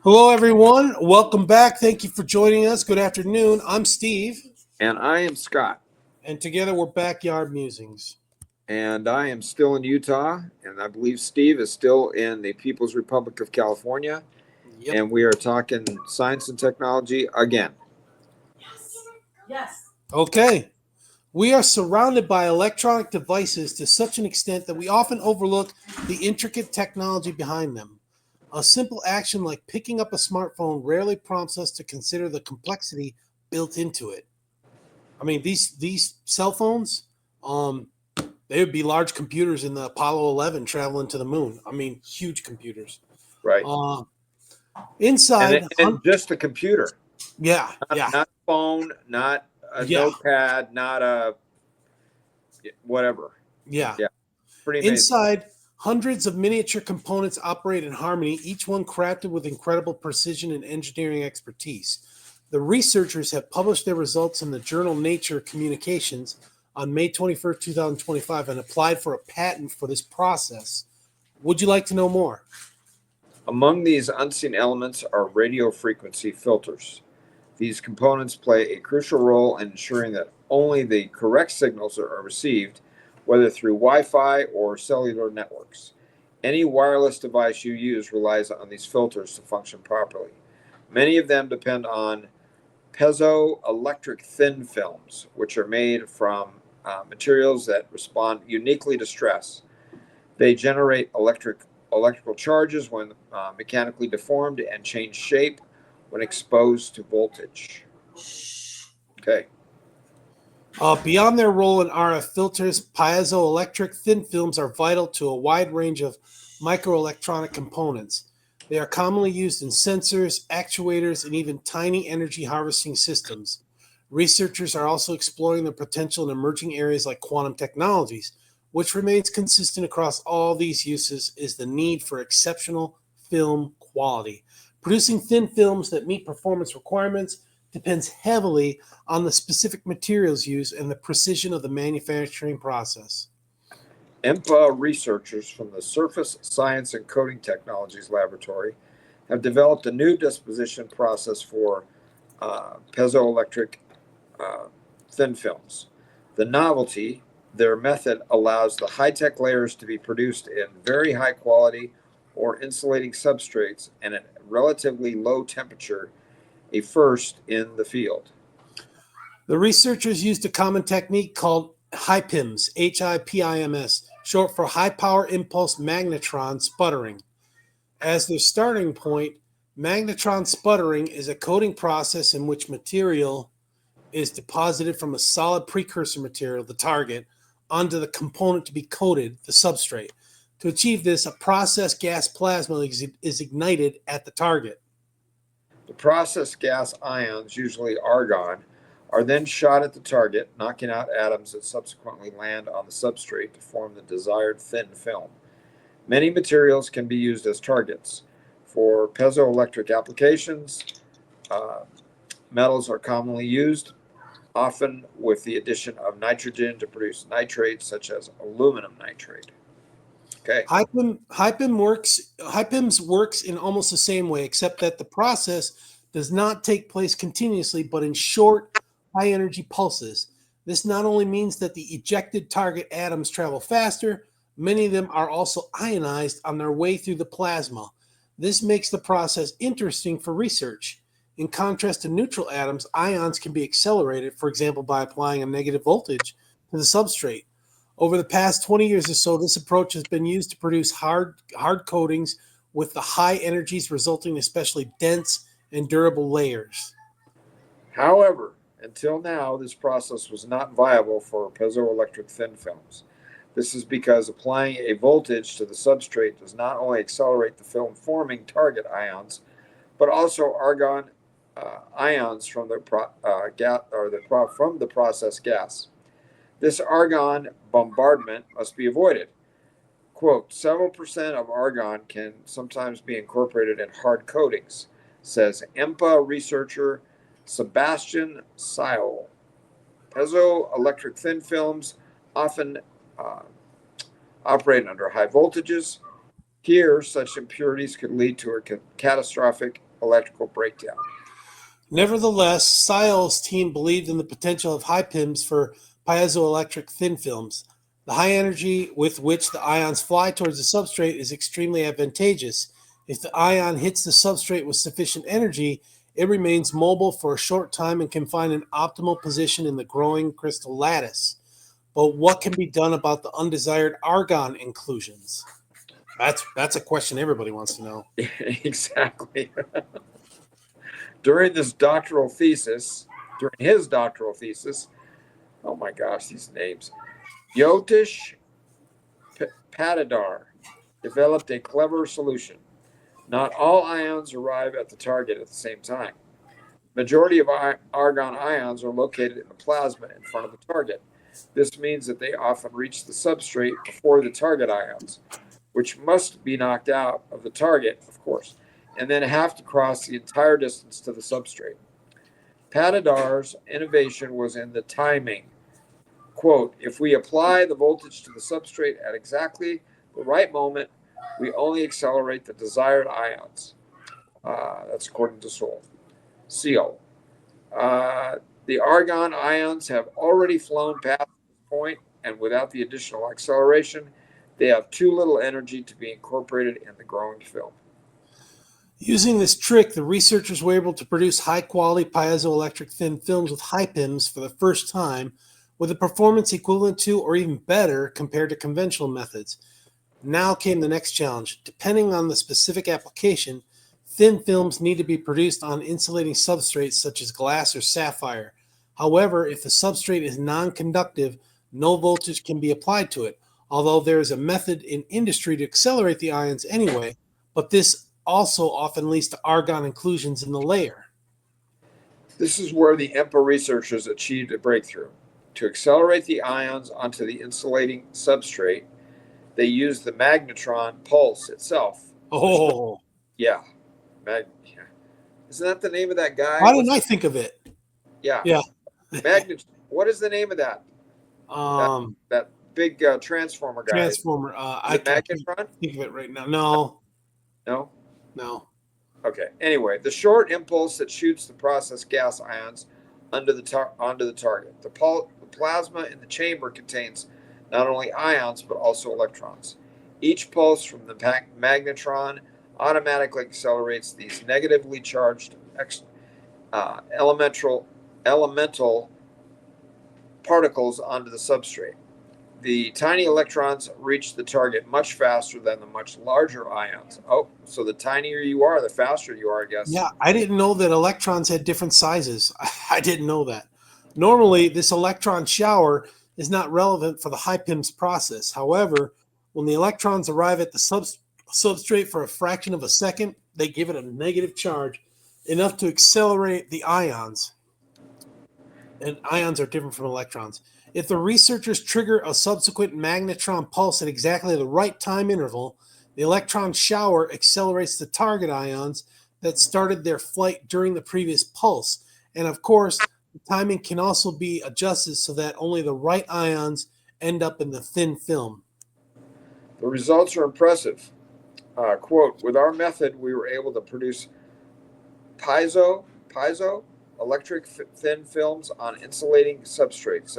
Hello, everyone. Welcome back. Thank you for joining us. Good afternoon. I'm Steve, And I am Scott, and together we're Backyard Musings. and I am still in Utah, and I believe Steve is still in the People's Republic of California, Yep. and we are talking science and technology again. Okay. We are surrounded by electronic devices to such an extent that we often overlook the intricate technology behind them. A simple action like picking up a smartphone rarely prompts us to consider the complexity built into it. I mean, these cell phones, um, they would be large computers in the Apollo 11 traveling to the moon. I mean, huge computers. Right. Uh, And, inside, it, and just a computer, yeah, not, yeah, not a phone, not a yeah, notepad, not a whatever. yeah. Yeah, pretty amazing. Inside, hundreds of miniature components operate in harmony, each one crafted with incredible precision and engineering expertise. The researchers have published their results in the journal Nature Communications on May 21st, 2025, and applied for a patent for this process. Would you like to know more? Among these unseen elements are radio frequency filters. These components play a crucial role in ensuring that only the correct signals are received, whether through Wi Fi or cellular networks. Any wireless device you use relies on these filters to function properly. Many of them depend on piezoelectric thin films, which are made from materials that respond uniquely to stress. They generate electrical charges when mechanically deformed and change shape when exposed to voltage. Okay. Beyond their role in RF filters, piezoelectric thin films are vital to a wide range of microelectronic components. They are commonly used in sensors, actuators, and even tiny energy harvesting systems. Researchers are also exploring the potential in emerging areas like quantum technologies. Which remains consistent across all these uses is the need for exceptional film quality. Producing thin films that meet performance requirements depends heavily on the specific materials used and the precision of the manufacturing process. EMPA researchers from the Surface Science and Coating Technologies Laboratory have developed a new disposition process for piezoelectric uh, thin films. The novelty, their method allows the high tech layers to be produced in very high quality or insulating substrates and at relatively low temperature, a first in the field. The researchers used a common technique called HIPIMS, HIPIMS, short for high power impulse magnetron sputtering. As their starting point, magnetron sputtering is a coating process in which material is deposited from a solid precursor material, the target, onto the component to be coated, the substrate. To achieve this, a process gas plasma is ignited at the target. The processed gas ions, usually argon, are then shot at the target, knocking out atoms that subsequently land on the substrate to form the desired thin film. Many materials can be used as targets. For piezoelectric applications, uh, metals are commonly used, often with the addition of nitrogen to produce nitrates such as aluminum nitrate. Okay. HIPIMS works in almost the same way, except that the process does not take place continuously, but in short, high energy pulses. This not only means that the ejected target atoms travel faster, many of them are also ionized on their way through the plasma. This makes the process interesting for research. In contrast to neutral atoms, ions can be accelerated, for example, by applying a negative voltage to the substrate. Over the past 20 years or so, this approach has been used to produce hard coatings with the high energies resulting in especially dense and durable layers. However, until now, this process was not viable for piezoelectric thin films. This is because applying a voltage to the substrate does not only accelerate the film forming target ions, but also argon ions from the from the processed gas. This argon bombardment must be avoided. Quote, several percent of argon can sometimes be incorporated in hard coatings, says EMPA researcher Sebastian Seil. Piezoelectric thin films often uh, operate under high voltages. Here, such impurities could lead to a catastrophic electrical breakdown. Nevertheless, Seil's team believed in the potential of high PIMs for piezoelectric thin films. The high energy with which the ions fly towards the substrate is extremely advantageous. If the ion hits the substrate with sufficient energy, it remains mobile for a short time and can find an optimal position in the growing crystal lattice. But what can be done about the undesired argon inclusions? That's a question everybody wants to know. Exactly. During his doctoral thesis, oh my gosh, these names, Yotish Patidar developed a clever solution. Not all ions arrive at the target at the same time. Majority of argon ions are located in the plasma in front of the target. This means that they often reach the substrate before the target ions, which must be knocked out of the target, of course, and then have to cross the entire distance to the substrate. Patidar's innovation was in the timing. Quote, if we apply the voltage to the substrate at exactly the right moment, we only accelerate the desired ions. That's according to Seal. The argon ions have already flown past this point, and without the additional acceleration, they have too little energy to be incorporated in the growing film. Using this trick, the researchers were able to produce high-quality piezoelectric thin films with high PIMs for the first time, with a performance equivalent to or even better compared to conventional methods. Now came the next challenge. Depending on the specific application, thin films need to be produced on insulating substrates such as glass or sapphire. However, if the substrate is non-conductive, no voltage can be applied to it, although there is a method in industry to accelerate the ions anyway, but this also often leads to argon inclusions in the layer. This is where the EMPA researchers achieved a breakthrough. To accelerate the ions onto the insulating substrate, they used the magnetron pulse itself. Oh, Yeah. Isn't that the name of that guy? why didn't I think of it? Yeah. Yeah. What is the name of that? That big transformer guy. Transformer. I can't think of it right now. No. Okay. Anyway, the short impulse that shoots the processed gas ions onto the target. The plasma in the chamber contains not only ions but also electrons. Each pulse from the magnetron automatically accelerates these negatively charged elemental particles onto the substrate. The tiny electrons reach the target much faster than the much larger ions. Oh, so the tinier you are, the faster you are, I guess. Yeah, I didn't know that electrons had different sizes. I didn't know that. Normally, this electron shower is not relevant for the high PIMS process. However, when the electrons arrive at the substrate for a fraction of a second, they give it a negative charge, enough to accelerate the ions. And ions are different from electrons. If the researchers trigger a subsequent magnetron pulse at exactly the right time interval, the electron shower accelerates the target ions that started their flight during the previous pulse. And of course, the timing can also be adjusted so that only the right ions end up in the thin film. The results are impressive. Quote, with our method, we were able to produce piezo electric thin films on insulating substrates,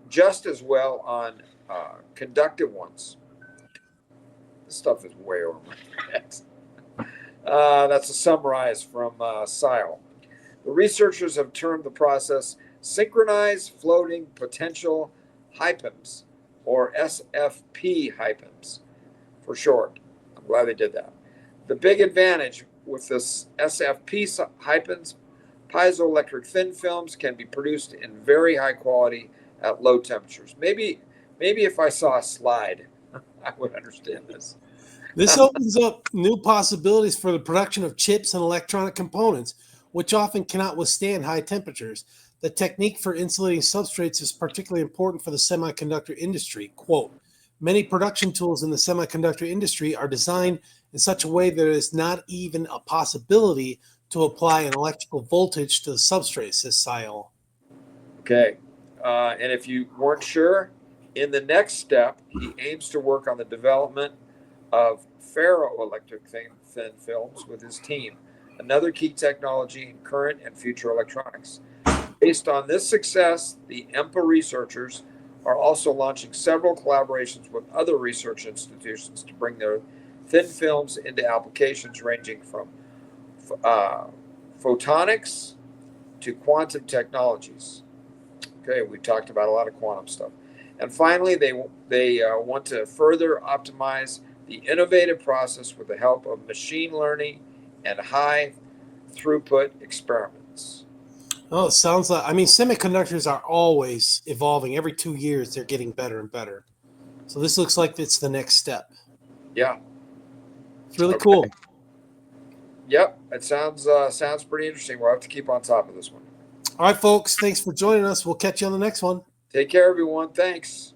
just as well on conductive ones. This stuff is way over my head. That's a summarize from Seil. The researchers have termed the process synchronized floating potential hypens, or SFP hypens for short. I'm glad they did that. The big advantage with this SFP hypens, piezoelectric thin films can be produced in very high quality at low temperatures. Maybe if I saw a slide, I would understand this. This opens up new possibilities for the production of chips and electronic components, which often cannot withstand high temperatures. The technique for insulating substrates is particularly important for the semiconductor industry. Quote, many production tools in the semiconductor industry are designed in such a way that it is not even a possibility to apply an electrical voltage to the substrate, says Seil. Okay. And if you weren't sure, in the next step, he aims to work on the development of ferroelectric thin films with his team, another key technology in current and future electronics. Based on this success, the EMPA researchers are also launching several collaborations with other research institutions to bring their thin films into applications ranging from photonics to quantum technologies. Okay, we talked about a lot of quantum stuff. And finally, they want to further optimize the innovative process with the help of machine learning and high throughput experiments. Oh, it sounds like, I mean, semiconductors are always evolving. Every 2 years, they're getting better and better. So this looks like it's the next step. Yeah. It's really Okay. cool. Yep. It sounds pretty interesting. We'll have to keep on top of this one. All right, folks. Thanks for joining us. We'll catch you on the next one. Take care, everyone. Thanks.